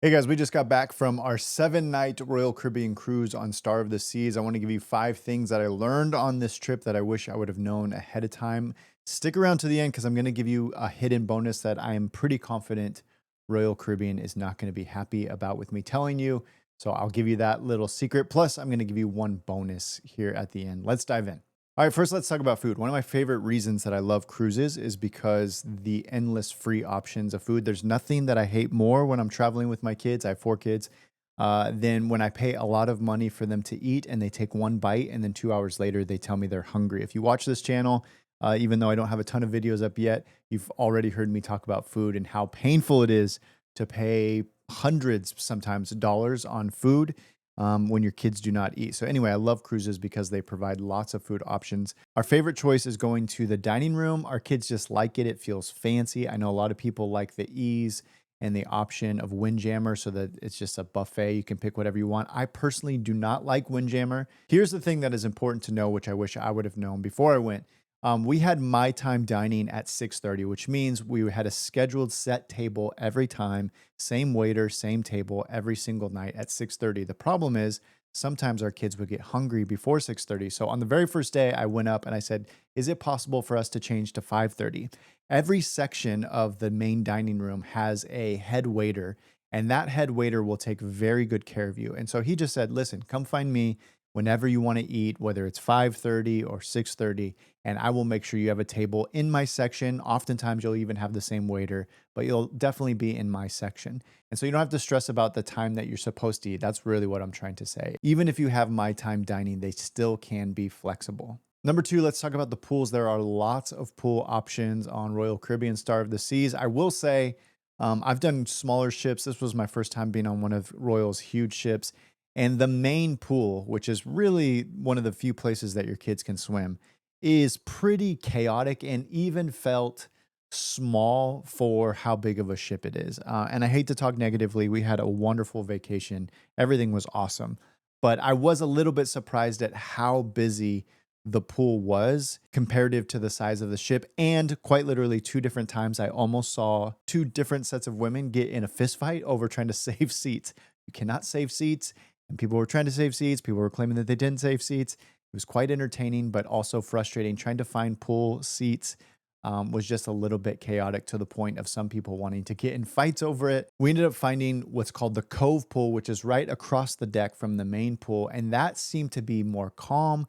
Hey guys, we just got back from our 7-night Royal Caribbean cruise on Star of the Seas. I want to give you 5 things that I learned on this trip that I wish I would have known ahead of time. Stick around to the end because I'm going to give you a hidden bonus that I am pretty confident Royal Caribbean is not going to be happy about with me telling you. So I'll give you that little secret. Plus, I'm going to give you one bonus here at the end. Let's dive in. All right, first let's talk about food. One of my favorite reasons that I love cruises is because the endless free options of food. There's nothing that I hate more when I'm traveling with my kids. I have 4 kids. Than when I pay a lot of money for them to eat and they take one bite and then 2 hours later they tell me they're hungry. If you watch this channel, even though I don't have a ton of videos up yet, you've already heard me talk about food and how painful it is to pay hundreds, sometimes dollars on food when your kids do not eat. So, anyway, I love cruises because they provide lots of food options. Our favorite choice is going to the dining room. Our kids just like it, it feels fancy. I know a lot of people like the ease and the option of Windjammer so that it's just a buffet. You can pick whatever you want. I personally do not like Windjammer. Here's the thing that is important to know, which I wish I would have known before I went. We had my time dining at 6:30, which means we had a scheduled set table every time, same waiter, same table every single night at 6:30. The problem is sometimes our kids would get hungry before 6:30. So on the very first day, I went up and I said, "Is it possible for us to change to 5:30?" Every section of the main dining room has a head waiter, and that head waiter will take very good care of you. And so he just said, "Listen, come find me whenever you want to eat, whether it's 5:30 or 6:30, and I will make sure you have a table in my section. Oftentimes you'll even have the same waiter, but you'll definitely be in my section." And so you don't have to stress about the time that you're supposed to eat. That's really what I'm trying to say. Even if you have my time dining, they still can be flexible. Number two, let's talk about the pools. There are lots of pool options on Royal Caribbean Star of the Seas. I will say, I've done smaller ships. This was my first time being on one of Royal's huge ships. And the main pool, which is really one of the few places that your kids can swim, is pretty chaotic and even felt small for how big of a ship it is. And I hate to talk negatively. We had a wonderful vacation, everything was awesome. But I was a little bit surprised at how busy the pool was comparative to the size of the ship. And quite literally, 2 different times, I almost saw 2 different sets of women get in a fist fight over trying to save seats. You cannot save seats. And people were trying to save seats. People were claiming that they didn't save seats. It was quite entertaining, but also frustrating. Trying to find pool seats was just a little bit chaotic to the point of some people wanting to get in fights over it. We ended up finding what's called the Cove Pool, which is right across the deck from the main pool. And that seemed to be more calm,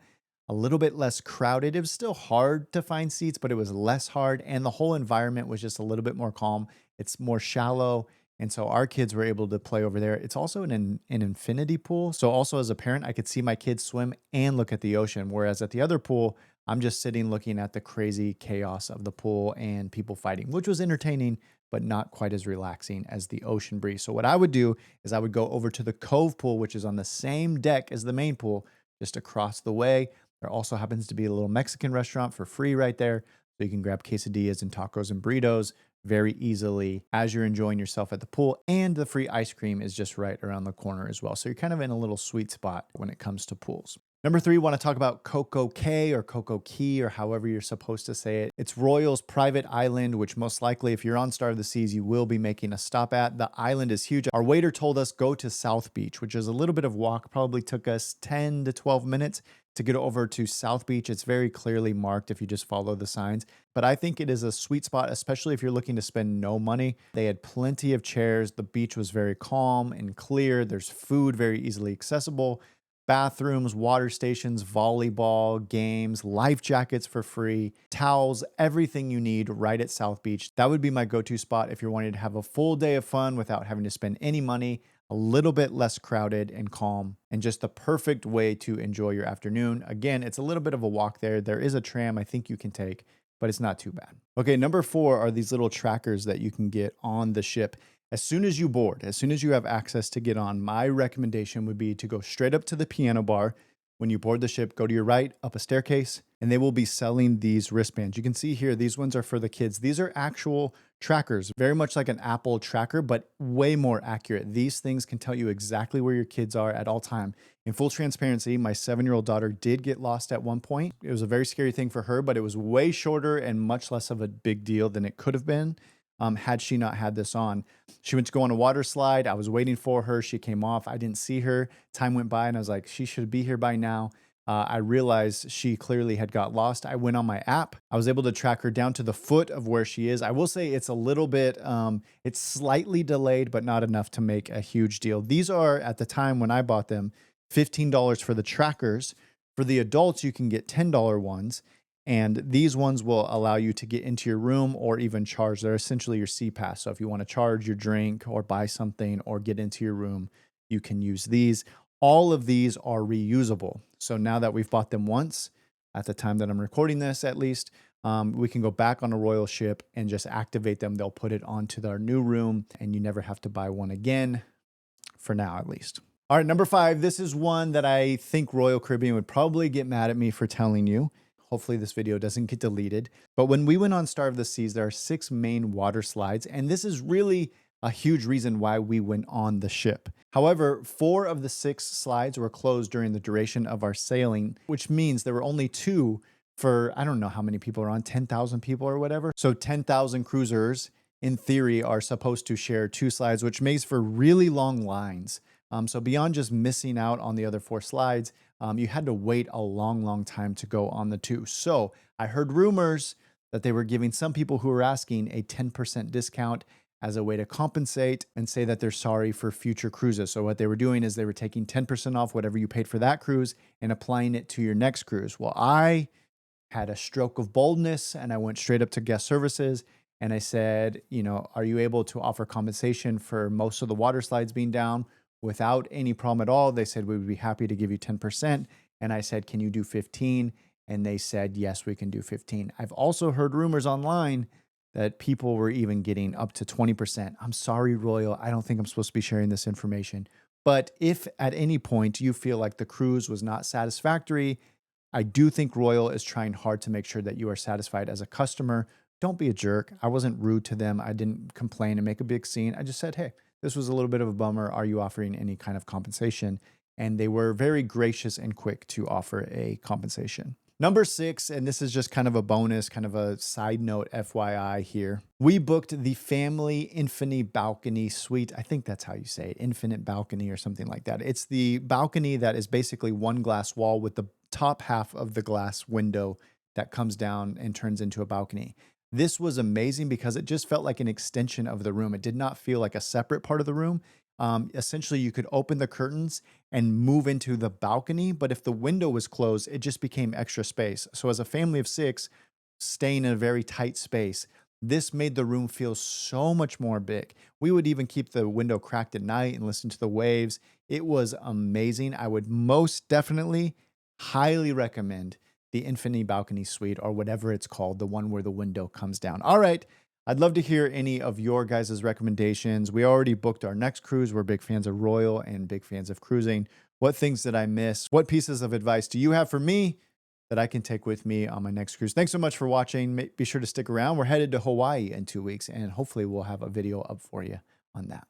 a little bit less crowded. It was still hard to find seats, but it was less hard. And the whole environment was just a little bit more calm. It's more shallow. And so our kids were able to play over there. It's also an infinity pool. So also as a parent, I could see my kids swim and look at the ocean. Whereas at the other pool, I'm just sitting looking at the crazy chaos of the pool and people fighting, which was entertaining, but not quite as relaxing as the ocean breeze. So what I would do is I would go over to the Cove Pool, which is on the same deck as the main pool, just across the way. There also happens to be a little Mexican restaurant for free right there. So you can grab quesadillas and tacos and burritos very easily as you're enjoying yourself at the pool. And the free ice cream is just right around the corner as well. So you're kind of in a little sweet spot when it comes to pools. Number three, want to talk about Coco Cay or Coco Key or however you're supposed to say it. It's Royal's private island, which most likely, if you're on Star of the Seas, you will be making a stop at. The island is huge. Our waiter told us go to South Beach, which is a little bit of walk. Probably took us 10 to 12 minutes to get over to South Beach. It's very clearly marked if you just follow the signs. But I think it is a sweet spot, especially if you're looking to spend no money. They had plenty of chairs. The beach was very calm and clear. There's food very easily accessible. Bathrooms, water stations, volleyball, games, life jackets for free, towels, everything you need right at South Beach. That would be my go-to spot if you're wanting to have a full day of fun without having to spend any money, a little bit less crowded and calm, and just the perfect way to enjoy your afternoon. Again, it's a little bit of a walk there. There is a tram I think you can take, but it's not too bad. Okay, number four are these little trackers that you can get on the ship. As soon as you board, as soon as you have access to get on, my recommendation would be to go straight up to the piano bar. When you board the ship, go to your right, up a staircase, and they will be selling these wristbands. You can see here, these ones are for the kids. These are actual trackers, very much like an Apple tracker, but way more accurate. These things can tell you exactly where your kids are at all time. In full transparency, my 7-year-old daughter did get lost at one point. It was a very scary thing for her, but it was way shorter and much less of a big deal than it could have been. had she not had this on. She went to go on a water slide. I was waiting for her. She came off. I didn't see her. Time went by and I was like, she should be here by now. I realized she clearly had got lost. I went on my app. I was able to track her down to the foot of where she is. I will say it's a little bit, it's slightly delayed, but not enough to make a huge deal. These are, at the time when I bought them, $15 for the trackers. For the adults, you can get $10 ones. And these ones will allow you to get into your room or even charge. They're essentially your C-Pass. So if you want to charge your drink or buy something or get into your room, you can use these. All of these are reusable. So now that we've bought them once, at the time that I'm recording this at least, we can go back on a Royal ship and just activate them. They'll put it onto our new room and you never have to buy one again, for now at least. All right, number 5, this is one that I think Royal Caribbean would probably get mad at me for telling you. Hopefully this video doesn't get deleted. But when we went on Star of the Seas, there are 6 main water slides, and this is really a huge reason why we went on the ship. However, 4 of the 6 slides were closed during the duration of our sailing, which means there were only 2 for, I don't know how many people are on, 10,000 people or whatever. So 10,000 cruisers, in theory, are supposed to share 2 slides, which makes for really long lines. So beyond just missing out on the other 4 slides, you had to wait a long time to go on the 2. So I heard rumors that they were giving some people who were asking a 10% discount as a way to compensate and say that they're sorry for future cruises. So what they were doing is they were taking 10% off whatever you paid for that cruise and applying it to your next cruise. Well, I had a stroke of boldness and I went straight up to guest services and I said, you know, are you able to offer compensation for most of the water slides being down? Without any problem at all. They said, we would be happy to give you 10%. And I said, can you do 15? And they said, yes, we can do 15. I've also heard rumors online that people were even getting up to 20%. I'm sorry, Royal. I don't think I'm supposed to be sharing this information. But if at any point you feel like the cruise was not satisfactory, I do think Royal is trying hard to make sure that you are satisfied as a customer. Don't be a jerk. I wasn't rude to them. I didn't complain and make a big scene. I just said, hey, this was a little bit of a bummer. Are you offering any kind of compensation? And they were very gracious and quick to offer a compensation. Number 6, and this is just kind of a bonus, kind of a side note FYI here. We booked the family infinite balcony suite. I think that's how you say it, infinite balcony or something like that. It's the balcony that is basically one glass wall with the top half of the glass window that comes down and turns into a balcony. This was amazing because it just felt like an extension of the room. It did not feel like a separate part of the room. Essentially, you could open the curtains and move into the balcony, but if the window was closed, it just became extra space. So as a family of 6, staying in a very tight space, this made the room feel so much more big. We would even keep the window cracked at night and listen to the waves. It was amazing. I would most definitely highly recommend the Infinity Balcony Suite or whatever it's called, the one where the window comes down. All right. I'd love to hear any of your guys' recommendations. We already booked our next cruise. We're big fans of Royal and big fans of cruising. What things did I miss? What pieces of advice do you have for me that I can take with me on my next cruise? Thanks so much for watching. Be sure to stick around. We're headed to Hawaii in 2 weeks, and hopefully we'll have a video up for you on that.